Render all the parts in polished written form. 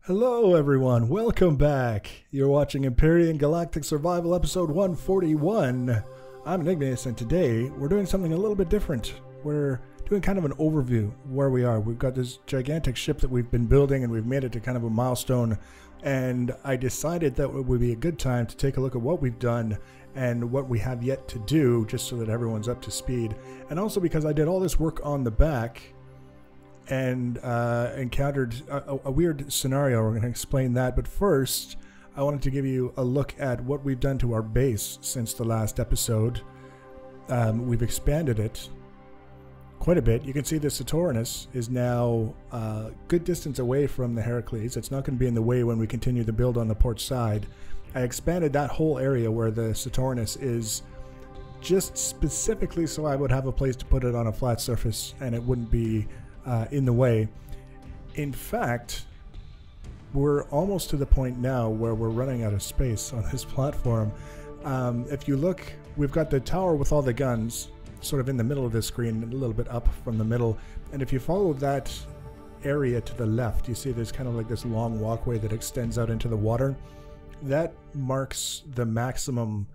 Hello everyone, welcome back. You're watching Empyrion Galactic Survival episode 141. I'm Ignis, and today we're doing something a little bit different. We're doing kind of an overview where we are. We've got this gigantic ship that we've been building and we've made it to kind of a milestone, and I decided that it would be a good time to take a look at what we've done and what we have yet to do, just so that everyone's up to speed. And also because I did all this work on the back and encountered a weird scenario. We're going to explain that, but first I wanted to give you a look at what we've done to our base since the last episode. We've expanded it quite a bit. You can see the Saturnus is now a good distance away from the Heracles. It's not going to be in the way when we continue the build on the port side. I expanded that whole area where the Saturnus is, just specifically so I would have a place to put it on a flat surface and it wouldn't be in the way. In fact, we're almost to the point now where we're running out of space on this platform. If you look, we've got the tower with all the guns sort of in the middle of the screen, a little bit up from the middle, and if you follow that area to the left, you see there's kind of like this long walkway that extends out into the water. That marks the maximum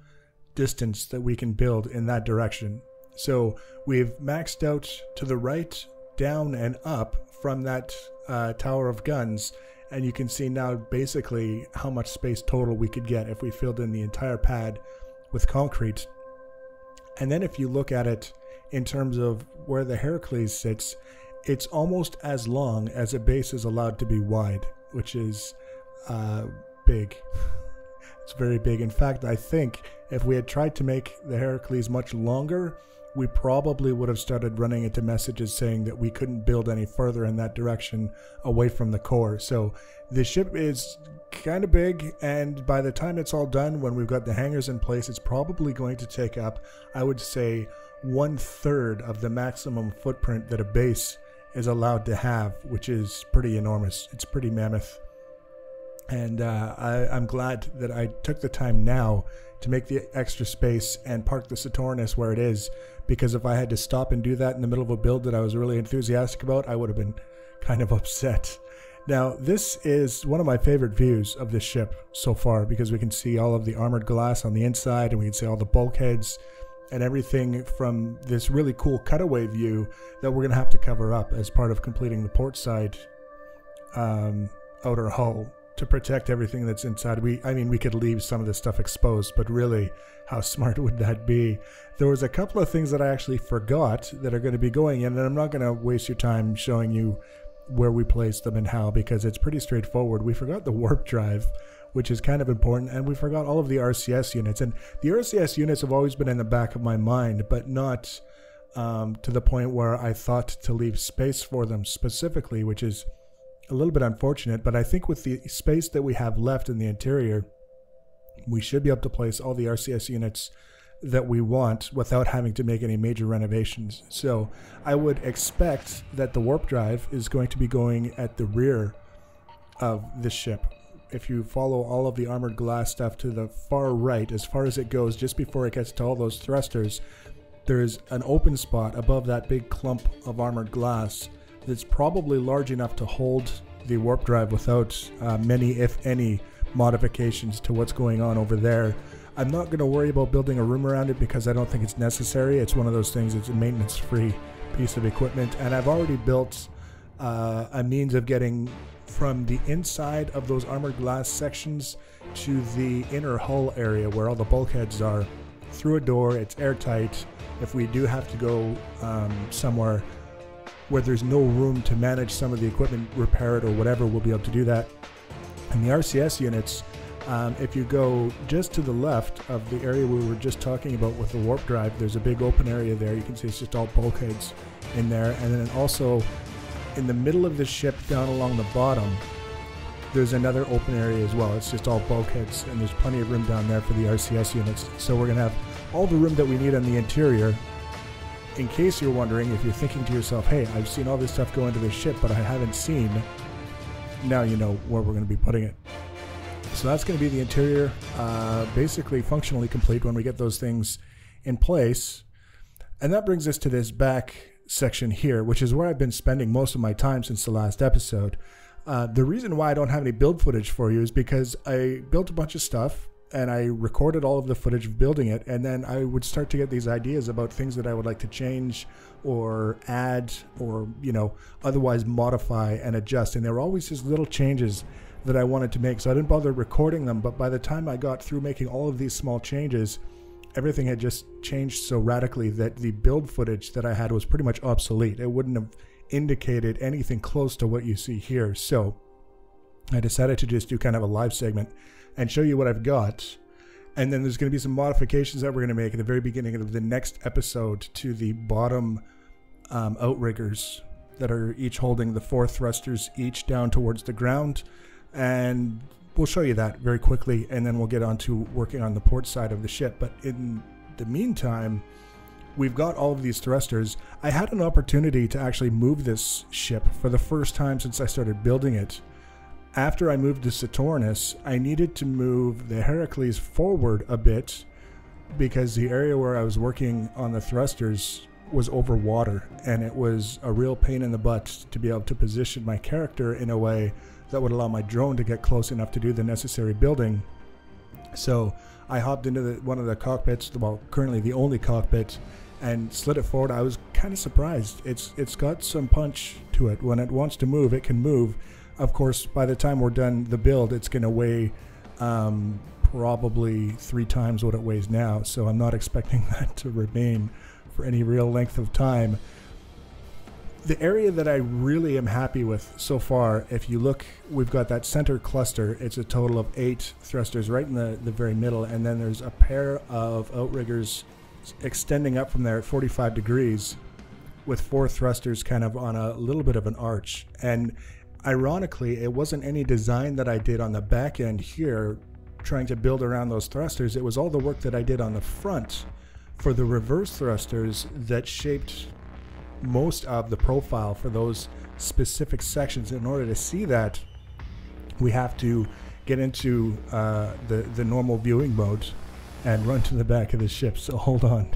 distance that we can build in that direction. So we've maxed out to the right, down and up from that tower of guns, and you can see now basically how much space total we could get if we filled in the entire pad with concrete. And then if you look at it in terms of where the Heracles sits, it's almost as long as a base is allowed to be wide, which is big. It's very big. In fact, I think if we had tried to make the Heracles much longer, we probably would have started running into messages saying that we couldn't build any further in that direction away from the core. So the ship is kind of big, and by the time it's all done, when we've got the hangars in place, it's probably going to take up, I would say, 1/3 of the maximum footprint that a base is allowed to have, which is pretty enormous. It's pretty mammoth. And I'm glad that I took the time now to make the extra space and park the Saturnus where it is, because if I had to stop and do that in the middle of a build that I was really enthusiastic about, I would have been kind of upset. Now, this is one of my favorite views of this ship so far, because we can see all of the armored glass on the inside, and we can see all the bulkheads and everything from this really cool cutaway view that we're going to have to cover up as part of completing the port side outer hull to protect everything that's inside. I mean, we could leave some of this stuff exposed, but really, how smart would that be? There was a couple of things that I actually forgot that are going to be going in, and I'm not going to waste your time showing you where we placed them and how, because it's pretty straightforward. We forgot the warp drive, which is kind of important, and we forgot all of the RCS units. And the RCS units have always been in the back of my mind, but not to the point where I thought to leave space for them specifically, which is a little bit unfortunate. But I think with the space that we have left in the interior, we should be able to place all the RCS units that we want without having to make any major renovations. So I would expect that the warp drive is going to be going at the rear of this ship. If you follow all of the armored glass stuff to the far right, as far as it goes, just before it gets to all those thrusters, there's an open spot above that big clump of armored glass that's probably large enough to hold the warp drive without many, if any, modifications to what's going on over there. I'm not going to worry about building a room around it because I don't think it's necessary. It's one of those things, it's a maintenance-free piece of equipment, and I've already built a means of getting from the inside of those armored glass sections to the inner hull area where all the bulkheads are through a door. It's airtight. If we do have to go somewhere where there's no room to manage some of the equipment, repair it or whatever, we'll be able to do that. And the RCS units, if you go just to the left of the area we were just talking about with the warp drive, there's a big open area there. You can see it's just all bulkheads in there. And then also in the middle of the ship down along the bottom, there's another open area as well. It's just all bulkheads, and there's plenty of room down there for the RCS units. So we're going to have all the room that we need on the interior. In case you're wondering, if you're thinking to yourself, hey, I've seen all this stuff go into this ship, but I haven't seen, now you know where we're going to be putting it. So that's going to be the interior, basically functionally complete when we get those things in place. And that brings us to this back section here, which is where I've been spending most of my time since the last episode. The reason why I don't have any build footage for you is because I built a bunch of stuff and I recorded all of the footage of building it, and then I would start to get these ideas about things that I would like to change or add or, you know, otherwise modify and adjust. And there were always these little changes that I wanted to make, so I didn't bother recording them. But by the time I got through making all of these small changes, everything had just changed so radically that the build footage that I had was pretty much obsolete. It wouldn't have indicated anything close to what you see here. So I decided to just do kind of a live segment and show you what I've got. And then there's going to be some modifications that we're going to make at the very beginning of the next episode to the bottom outriggers that are each holding the 4 thrusters each down towards the ground. And we'll show you that very quickly, and then we'll get on to working on the port side of the ship. But in the meantime, we've got all of these thrusters. I had an opportunity to actually move this ship for the first time since I started building it. After I moved to Saturnus, I needed to move the Heracles forward a bit because the area where I was working on the thrusters was over water, and it was a real pain in the butt to be able to position my character in a way that would allow my drone to get close enough to do the necessary building. So I hopped into one of the cockpits, well, currently the only cockpit, and slid it forward. I was kind of surprised. It's got some punch to it. When it wants to move, it can move. Of course, by the time we're done the build, it's going to weigh probably 3 times what it weighs now. So I'm not expecting that to remain for any real length of time. The area that I really am happy with so far, if you look, we've got that center cluster. It's a total of 8 thrusters right in the very middle, and then there's a pair of outriggers extending up from there at 45 degrees with 4 thrusters kind of on a little bit of an arch. And ironically, it wasn't any design that I did on the back end here trying to build around those thrusters. It was all the work that I did on the front for the reverse thrusters that shaped most of the profile for those specific sections. In order to see that, we have to get into the normal viewing mode and run to the back of the ship. So hold on.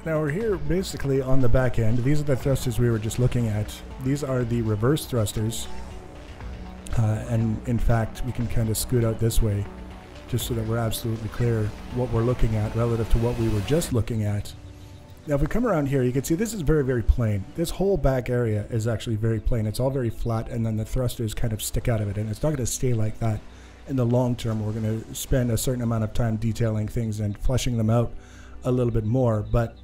Now we're here basically on the back end. These are the thrusters we were just looking at. These are the reverse thrusters. And in fact, we can kind of scoot out this way just so that we're absolutely clear what we're looking at relative to what we were just looking at. Now if we come around here, you can see this is very, very plain. This whole back area is actually very plain. It's all very flat, and then the thrusters kind of stick out of it, and it's not going to stay like that in the long term. We're going to spend a certain amount of time detailing things and fleshing them out a little bit more, but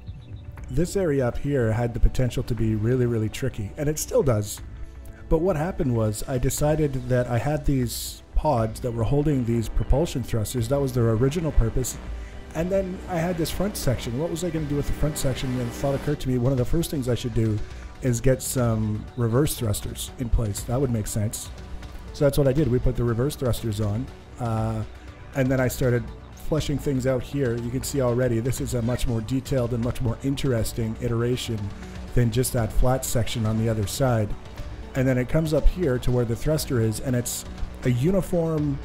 this area up here had the potential to be really, really tricky, and it still does. But what happened was I decided that I had these pods that were holding these propulsion thrusters. That was their original purpose. And then I had this front section. What was I going to do with the front section? And the thought occurred to me, one of the first things I should do is get some reverse thrusters in place. That would make sense. So that's what I did. We put the reverse thrusters on, and then I started fleshing things out here. You can see already this is a much more detailed and much more interesting iteration than just that flat section on the other side. And then it comes up here to where the thruster is, and it's a uniform,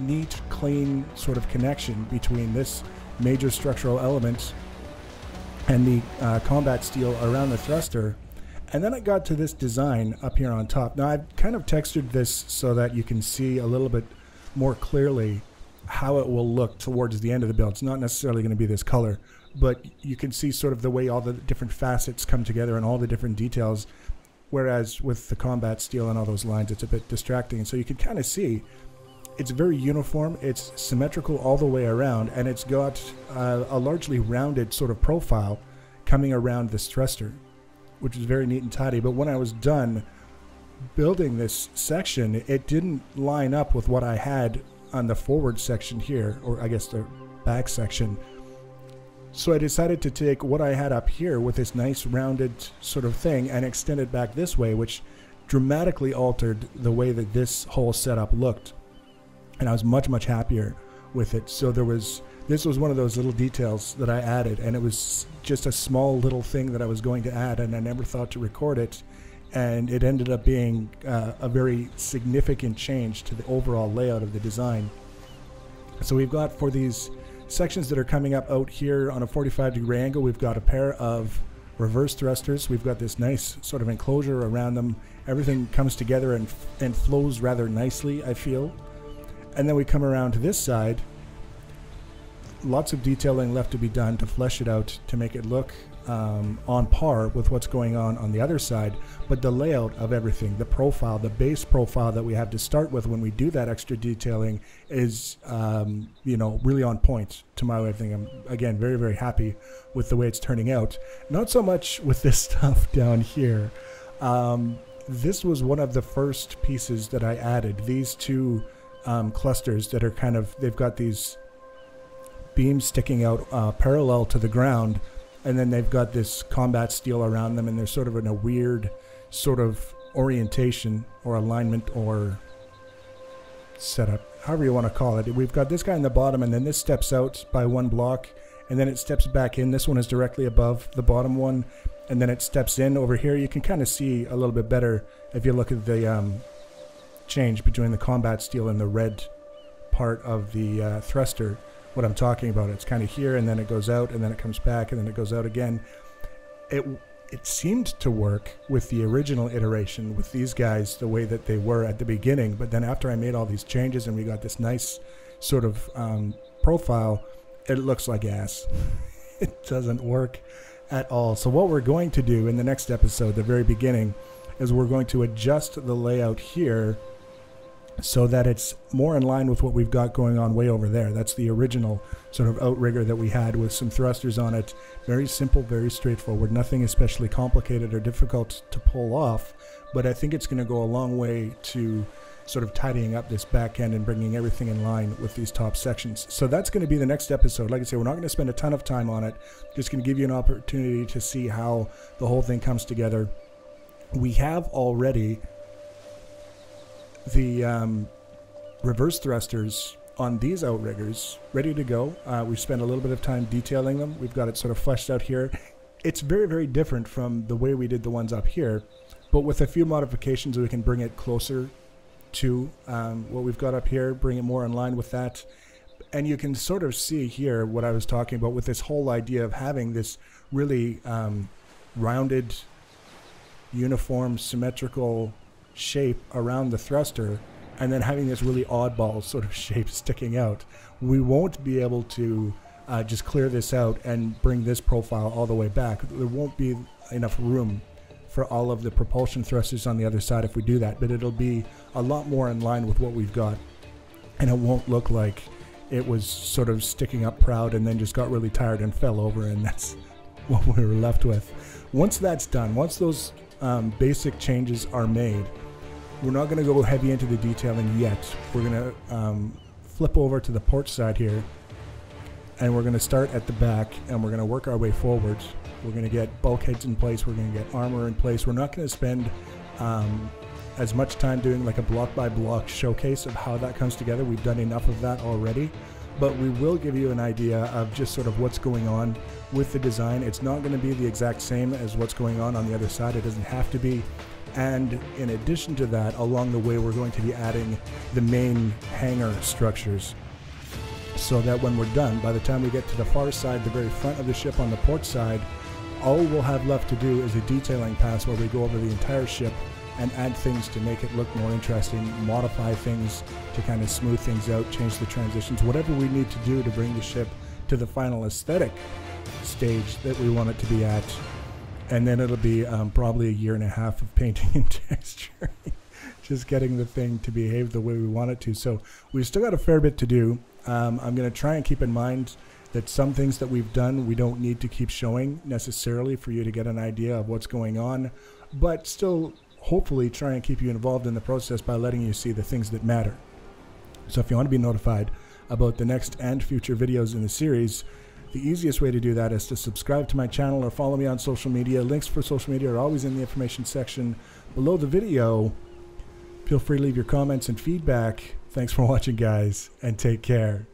neat, clean sort of connection between this major structural element and the combat steel around the thruster. And then it got to this design up here on top. Now I've kind of textured this so that you can see a little bit more clearly how it will look towards the end of the build. It's not necessarily going to be this color, but you can see sort of the way all the different facets come together and all the different details, whereas with the combat steel and all those lines, it's a bit distracting. And so you can kind of see it's very uniform, it's symmetrical all the way around, and it's got a largely rounded sort of profile coming around this thruster, which is very neat and tidy. But when I was done building this section, it didn't line up with what I had on the forward section here, or I guess the back section. So I decided to take what I had up here with this nice rounded sort of thing and extend it back this way, which dramatically altered the way that this whole setup looked. And I was much, much happier with it. So this was one of those little details that I added, and it was just a small little thing that I was going to add, and I never thought to record it and it ended up being a very significant change to the overall layout of the design. So we've got, for these sections that are coming up out here on a 45-degree angle, we've got a pair of reverse thrusters. We've got this nice sort of enclosure around them. Everything comes together and flows rather nicely, I feel. And then we come around to this side. Lots of detailing left to be done to flesh it out, to make it look on par with what's going on the other side. But the layout of everything, the profile, the base profile that we have to start with when we do that extra detailing is, you know, really on point to my way of thinking. I'm, again, very, very happy with the way it's turning out. Not so much with this stuff down here. This was one of the first pieces that I added. These two clusters that are kind of, they've got these beams sticking out parallel to the ground, and then they've got this combat steel around them, and they're sort of in a weird sort of orientation or alignment or setup, however you want to call it. We've got this guy in the bottom, and then this steps out by one block, and then it steps back in. This one is directly above the bottom one, and then it steps in over here. You can kind of see a little bit better if you look at the change between the combat steel and the red part of the thruster. What I'm talking about, it's kind of here, and then it goes out, and then it comes back, and then it goes out again. It seemed to work with the original iteration with these guys the way that they were at the beginning, but then after I made all these changes and we got this nice sort of profile, it looks like ass. It doesn't work at all. So what we're going to do in the next episode, the very beginning, is we're going to adjust the layout here so that it's more in line with what we've got going on way over there. That's the original sort of outrigger that we had with some thrusters on it. Very simple, very straightforward, nothing especially complicated or difficult to pull off, but I think it's going to go a long way to sort of tidying up this back end and bringing everything in line with these top sections. So that's going to be the next episode. Like I say, we're not going to spend a ton of time on it, just going to give you an opportunity to see how the whole thing comes together. We have already the reverse thrusters on these outriggers ready to go. We've spent a little bit of time detailing them. We've got it sort of fleshed out here. It's very, very different from the way we did the ones up here, but with a few modifications we can bring it closer to what we've got up here, bring it more in line with that. And you can sort of see here what I was talking about with this whole idea of having this really rounded, uniform, symmetrical shape around the thruster, and then having this really oddball sort of shape sticking out. We won't be able to just clear this out and bring this profile all the way back. There won't be enough room for all of the propulsion thrusters on the other side if we do that, but it'll be a lot more in line with what we've got, and it won't look like it was sort of sticking up proud and then just got really tired and fell over, and that's what we were left with. Once that's done, once those basic changes are made, we're not going to go heavy into the detailing yet. We're going to flip over to the port side here, and we're going to start at the back, and we're going to work our way forward. We're going to get bulkheads in place. We're going to get armor in place. We're not going to spend as much time doing like a block by block showcase of how that comes together. We've done enough of that already, but we will give you an idea of just sort of what's going on with the design. It's not going to be the exact same as what's going on the other side. It doesn't have to be. And in addition to that, along the way, we're going to be adding the main hangar structures, so that when we're done, by the time we get to the far side, the very front of the ship on the port side, all we'll have left to do is a detailing pass where we go over the entire ship and add things to make it look more interesting, modify things to kind of smooth things out, change the transitions, whatever we need to do to bring the ship to the final aesthetic stage that we want it to be at. And then it'll be probably 1.5 years of painting and texturing, just getting the thing to behave the way we want it to. So we've still got a fair bit to do. I'm going to try and keep in mind that some things that we've done we don't need to keep showing necessarily for you to get an idea of what's going on, but still hopefully try and keep you involved in the process by letting you see the things that matter. So if you want to be notified about the next and future videos in the series, the easiest way to do that is to subscribe to my channel or follow me on social media. Links for social media are always in the information section below the video. Feel free to leave your comments and feedback. Thanks for watching, guys, and take care.